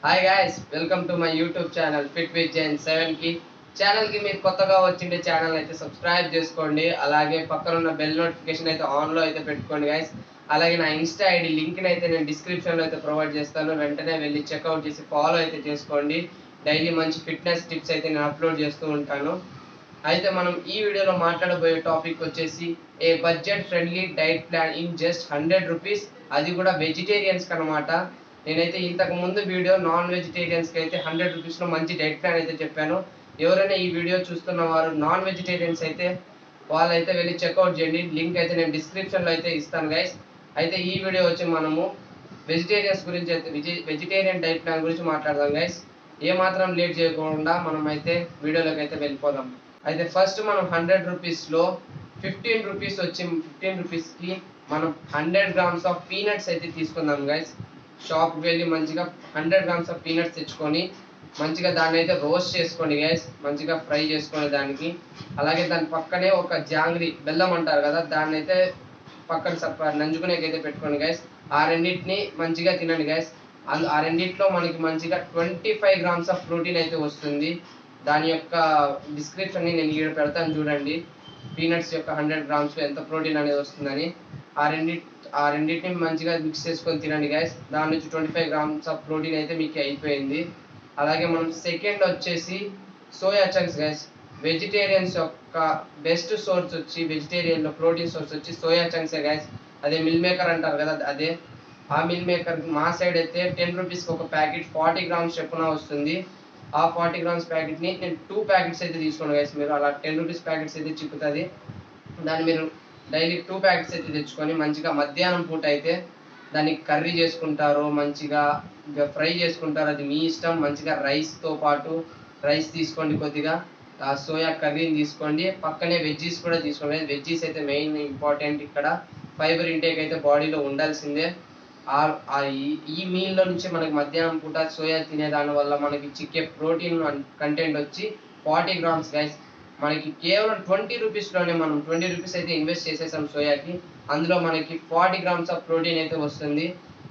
Hi guys, welcome to my YouTube channel fit with Jain 7 కి. ఛానల్కి మీరు కొత్తగా వచ్చిండే ఛానల్ అయితే సబ్స్క్రైబ్ చేసుకోండి. అలాగే పక్కన ఉన్న బెల్ నోటిఫికేషన్ అయితే ఆన్లో అయితే పెట్టుకోండి గైస్. అలాగే నా ఇన్స్టా ఐడి లింక్ని అయితే నేను డిస్క్రిప్షన్లో అయితే ప్రొవైడ్ చేస్తాను. వెంటనే వెళ్ళి చెక్అవుట్ చేసి ఫాలో అయితే చేసుకోండి. డైలీ మంచి ఫిట్నెస్ టిప్స్ అయితే నేను అప్లోడ్ చేస్తూ ఉంటాను. అయితే మనం ఈ వీడియోలో మాట్లాడబోయే టాపిక్ వచ్చేసి a budget friendly diet plan in just 100 rupees, అది కూడా వెజిటేరియన్స్ అనమాట. నేనైతే ఇంతకు ముందు వీడియో నాన్ వెజిటేరియన్స్కి అయితే 100 రూపీస్లో మంచి డైట్ ప్లాన్ అయితే చెప్పాను. ఎవరైనా ఈ వీడియో చూస్తున్న వారు నాన్ వెజిటేరియన్స్ అయితే వాళ్ళైతే వెళ్ళి చెక్అవుట్ చేయండి. లింక్ అయితే నేను డిస్క్రిప్షన్లో అయితే ఇస్తాను గైస్. అయితే ఈ వీడియో వచ్చి మనము వెజిటేరియన్స్ గురించి అయితే వెజిటేరియన్ డైట్ ప్లాన్ గురించి మాట్లాడదాం గైస్. ఏమాత్రం లేట్ చేయకుండా మనం అయితే వీడియోలోకి అయితే వెళ్ళిపోదాం. అయితే ఫస్ట్ మనం 100 రూపీస్లో 15 రూపీస్ వచ్చి 15 రూపీస్కి మనం 100 గ్రామ్స్ ఆఫ్ పీనట్స్ అయితే తీసుకుందాం గైస్. షాప్కి వెళ్ళి మంచిగా 100 గ్రామ్స్ ఆఫ్ పీనట్స్ తెచ్చుకొని మంచిగా దాన్ని అయితే రోస్ట్ చేసుకోండి గైస్. మంచిగా ఫ్రై చేసుకునే దానికి. అలాగే దాని పక్కనే ఒక జాంగ్రీ బెల్లం అంటారు కదా, దాన్ని అయితే పక్కన నంజుకునేకైతే పెట్టుకోండి గైస్. ఆ రెండింటిని మంచిగా తినండి గైస్. ఆ రెండింటిలో మనకి మంచిగా 25 గ్రామ్స్ ఆఫ్ ప్రోటీన్ అయితే వస్తుంది. దాని యొక్క డిస్క్రిప్షన్ని నేను ఇక్కడ పెడతాను చూడండి. పీనట్స్ యొక్క 100 గ్రామ్స్లో ఎంత ప్రోటీన్ అనేది వస్తుందని. ఆ రెండింటిని మంచిగా మిక్స్ చేసుకొని తినండి గైస్. దాని నుంచి 25 గ్రామ్స్ ఆఫ్ ప్రోటీన్ అయితే మీకు అయిపోయింది. అలాగే మనం సెకండ్ వచ్చేసి సోయా చంక్స్ గైస్. వెజిటేరియన్స్ యొక్క బెస్ట్ సోర్స్ వచ్చి వెజిటేరియన్లో ప్రోటీన్ సోర్స్ వచ్చి సోయా చంక్సే గైస్. అదే మిల్ మేకర్ అంటారు కదా, అదే ఆ మిల్ మేకర్ మా సైడ్ అయితే 10 రూపీస్కి ఒక ప్యాకెట్ 40 గ్రామ్స్ చెప్పున వస్తుంది. ఆ 40 గ్రామ్స్ ప్యాకెట్ని నేను 2 ప్యాకెట్స్ అయితే తీసుకోండి గైస్. మీరు అలా 10 రూపీస్ ప్యాకెట్స్ అయితే చిక్కుతుంది. దాన్ని మీరు డైలీ 2 ప్యాకెట్స్ అయితే తెచ్చుకొని మంచిగా మధ్యాహ్నం పూట అయితే దాన్ని కర్రీ చేసుకుంటారు, మంచిగా ఫ్రై చేసుకుంటారు, అది మీ ఇష్టం. మంచిగా రైస్తో పాటు రైస్ తీసుకోండి, కొద్దిగా సోయా కర్రీని తీసుకోండి, పక్కనే వెజ్జీస్ కూడా తీసుకోండి. వెజ్జీస్ అయితే మెయిన్ ఇంపార్టెంట్ ఇక్కడ. ఫైబర్ ఇంటేక్ అయితే బాడీలో ఉండాల్సిందే. ఈ మీల్లో నుంచి మనకి మధ్యాహ్నం పూట సోయా తినేదాని వల్ల మనకి చిక్కే ప్రోటీన్ కంటెంట్ వచ్చి 40 గ్రామ్స్ గైస్. మనకి కేవలం 20 రూపీస్లోనే మనం 20 రూపీస్ అయితే ఇన్వెస్ట్ చేసేసాం సోయాకి. అందులో మనకి 40 గ్రామ్స్ ఆఫ్ ప్రోటీన్ అయితే వస్తుంది.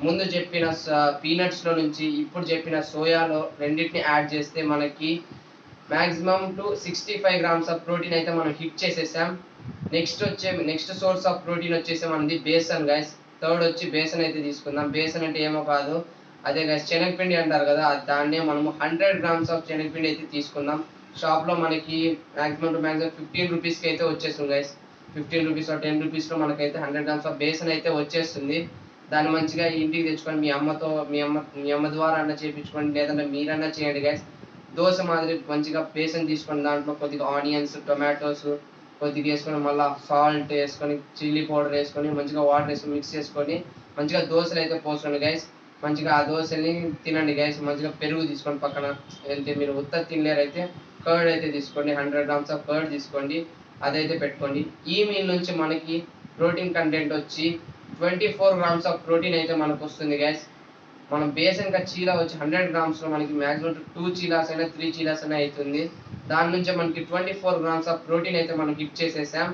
ముందు చెప్పిన పీనట్స్లో నుంచి ఇప్పుడు చెప్పిన సోయాలో రెండింటిని యాడ్ చేస్తే మనకి maximum to 65 grams of protein అయితే మనం హిట్ చేసేసాం. నెక్స్ట్ సోర్స్ ఆఫ్ ప్రోటీన్ వచ్చేసి మనది బేసన్ గైస్. థర్డ్ వచ్చి బేసన్ అయితే తీసుకుందాం. బేసన్ అంటే ఏమో కాదు, అదే గైస్ శనగపిండి అంటారు కదా, దాన్నే మనము 100 గ్రామ్స్ ఆఫ్ శనగపిండి అయితే తీసుకుందాం. షాప్లో మనకి మ్యాక్సిమం టు మ్యాక్సిమం 15 రూపీస్కి అయితే వచ్చేస్తుంది గైస్. 15 రూపీస్ 10 రూపీస్లో మనకైతే 100 గ్రామ్స్ ఆఫ్ బేసన్ అయితే వచ్చేస్తుంది. దాన్ని మంచిగా ఇంటికి తెచ్చుకొని మీ అమ్మ ద్వారా అన్న చేయించుకోండి, లేదంటే మీరన్నా చేయండి గైస్. దోశ మాదిరి మంచిగా బేసన్ తీసుకొని దాంట్లో కొద్దిగా ఆనియన్స్, టొమాటోస్ కొద్దిగా వేసుకొని మళ్ళీ సాల్ట్ వేసుకొని చిల్లీ పౌడర్ వేసుకొని మంచిగా వాటర్ వేసుకొని మిక్స్ చేసుకొని మంచిగా దోశలు అయితే పోసుకోండి గైస్. మంచిగా ఆ దోశని తినండి గైస్. మంచిగా పెరుగు తీసుకోండి పక్కన. అంటే మీరు ఉత్త తినలేరైతే కర్డ్ అయితే తీసుకోండి. 100 గ్రామ్స్ ఆఫ్ కర్డ్ తీసుకోండి, అదైతే పెట్టుకోండి. ఈ మీల్ నుంచి మనకి ప్రోటీన్ కంటెంట్ వచ్చి 24 గ్రామ్స్ ఆఫ్ ప్రోటీన్ అయితే మనకు వస్తుంది గైస్. మనం బేసన్గా చీలా వచ్చి 100 గ్రామ్స్లో మనకి మ్యాక్సిమం 2 చీలాస్ అయినా 3 చీలాస్ అయినా అవుతుంది. దాని నుంచి మనకి 24 గ్రామ్స్ ఆఫ్ ప్రోటీన్ అయితే మనం హిట్ చేసేసాం.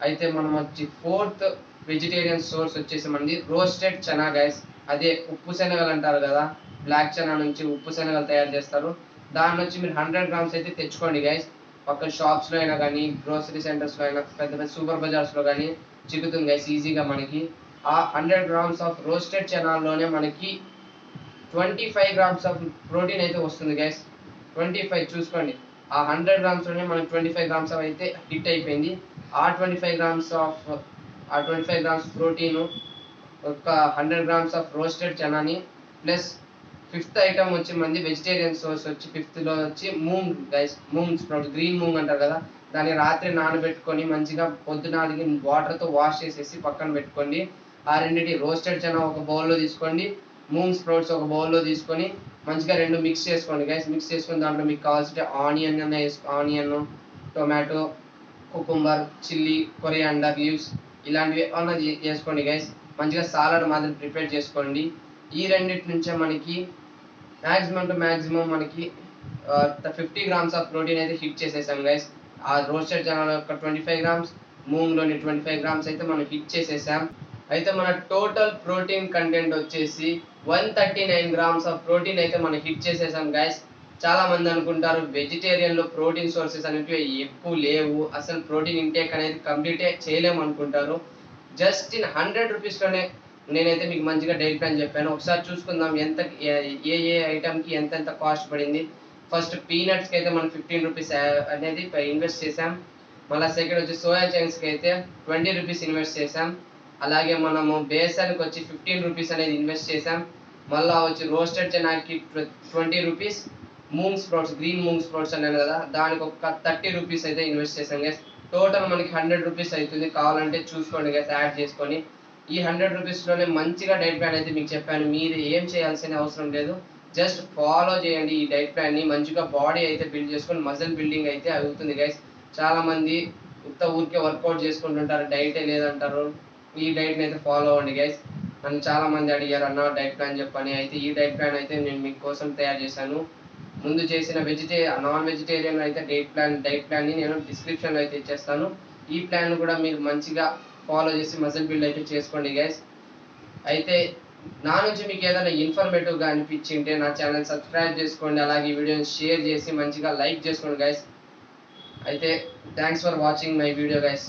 అయితే మనం వచ్చి ఫోర్త్ వెజిటేరియన్ సోర్స్ వచ్చేసి మనది రోస్టెడ్ చనా గైస్. అదే ఉప్పు శనగలు అంటారు కదా, బ్లాక్ చనా నుంచి ఉప్పు శనగలు తయారు చేస్తారు. దాని నుంచి మీరు 100 గ్రామ్స్ అయితే తెచ్చుకోండి గైస్. పక్కన షాప్స్లో అయినా కానీ, గ్రోసరీ సెంటర్స్లో అయినా, పెద్ద పెద్ద సూపర్ బజార్స్లో కానీ చిక్కుతుంది గైస్ ఈజీగా మనకి. ఆ 100 గ్రామ్స్ ఆఫ్ రోస్టెడ్ చనాల్లోనే మనకి 25 గ్రామ్స్ ఆఫ్ ప్రోటీన్ అయితే వస్తుంది గైస్. 25 చూసుకోండి. ఆ 100 గ్రామ్స్లోనే మనకి 25 గ్రామ్స్ ఆఫ్ అయితే హిట్ అయిపోయింది. ఆ 25 గ్రామ్స్ ప్రోటీను ఒక 100 గ్రామ్స్ ఆఫ్ రోస్టెడ్ చనాని ప్లస్ ఫిఫ్త్ ఐటమ్ వచ్చి మంది వెజిటేరియన్ సోర్స్ వచ్చి ఫిఫ్త్లో వచ్చి moong guys. Moong sprout, green moong అంటారు కదా, దాన్ని రాత్రి నానబెట్టుకొని మంచిగా పొద్దునాడికి వాటర్తో వాష్ చేసేసి పక్కన పెట్టుకోండి. ఆ రెండింటి రోస్టెడ్ చనా ఒక బౌల్లో తీసుకోండి, మూంగ్ స్ప్రౌట్స్ ఒక బౌల్లో తీసుకొని మంచిగా రెండు మిక్స్ చేసుకోండి గైస్. మిక్స్ చేసుకొని దాంట్లో మీకు కావాల్సిన onion, tomato, cucumber, chilli, coriander leaves ఇలాంటివి అన్నది చేసుకోండి గైస్. మంచిగా సాలడ్ మాదిరి ప్రిపేర్ చేసుకోండి. ఈ రెండింటి నుంచే మనకి మ్యాక్సిమం మనకి 50 గ్రామ్స్ ఆఫ్ ప్రోటీన్ అయితే హిట్ చేసేసాం గైస్. ఆ రోస్టెడ్ చనాల యొక్క 25 గ్రామ్స్, మూంగ్లోని 25 గ్రామ్స్ అయితే మనం హిట్ చేసేసాం. అయితే మన టోటల్ ప్రోటీన్ కంటెంట్ వచ్చేసి 139 గ్రామ్స్ ఆఫ్ ప్రోటీన్ అయితే మనం హిట్ చేసేసాం గైస్. చాలా మంది అనుకుంటారు వెజిటేరియన్ లో ప్రోటీన్ సోర్సెస్ అనేవి ఎక్కువ లేవు, అసలు ప్రోటీన్ ఇంటేక్ అనేది కంప్లీటే చేయలేము అనుకుంటారు. జస్ట్ ఇన్ 100 రూపీస్లోనే నేనైతే మీకు మంచిగా డైట్ ప్లాన్ చెప్పాను. ఒకసారి చూసుకుందాం ఎంత ఏ ఏ ఐటమ్కి ఎంత కాస్ట్ పడింది. ఫస్ట్ పీనట్స్కి అయితే మనం 15 రూపీస్ అనేది ఇన్వెస్ట్ చేసాం. మళ్ళీ సెకండ్ వచ్చి సోయా చంక్స్కి అయితే 20 రూపీస్ ఇన్వెస్ట్ చేసాం. అలాగే మనము బేసన్కి వచ్చి 15 రూపీస్ అనేది ఇన్వెస్ట్ చేసాం. మళ్ళీ వచ్చి రోస్టెడ్ చనాకి 20 rupees, moong sprouts, green moong sprouts అన్నాను కదా, దానికి ఒక 30 రూపీస్ అయితే ఇన్వెస్ట్ చేసాం గైస్. టోటల్ మనకి 100 రూపీస్ అవుతుంది. కావాలంటే చూసుకోండి గైస్, యాడ్ చేసుకొని. ఈ 100 రూపీస్లోనే మంచిగా డైట్ ప్లాన్ అయితే మీకు చెప్పాను. మీరు ఏం చేయాల్సిన అవసరం లేదు, జస్ట్ ఫాలో చేయండి ఈ డైట్ ప్లాన్ని. మంచిగా బాడీ అయితే బిల్డ్ చేసుకొని మజిల్ బిల్డింగ్ అయితే అవుతుంది గైస్. చాలామంది ఊరికే వర్కౌట్ చేసుకుంటుంటారు, డైటే లేదంటారు. ఈ డైట్ని అయితే ఫాలో అవ్వండి గైస్. నన్ను చాలామంది అడిగారు అన్న డైట్ ప్లాన్ చెప్పని. అయితే ఈ డైట్ ప్లాన్ అయితే నేను మీకోసం తయారు చేశాను. ముందు చేసిన నాన్ వెజిటేరియన్ అయితే డైట్ ప్లాన్ని నేను డిస్క్రిప్షన్లో అయితే ఇచ్చేస్తాను. ఈ ప్లాన్ కూడా మీరు మంచిగా ఫాలో చేసి మజిల్ బిల్డ్ అయితే చేసుకోండి గైస్. అయితే నా నుంచి మీకు ఏదైనా ఇన్ఫర్మేటివ్గా అనిపించింటే నా ఛానల్ సబ్స్క్రైబ్ చేసుకోండి. అలాగే ఈ వీడియోని షేర్ చేసి మంచిగా లైక్ చేసుకోండి గైస్. అయితే thanks for watching my video guys.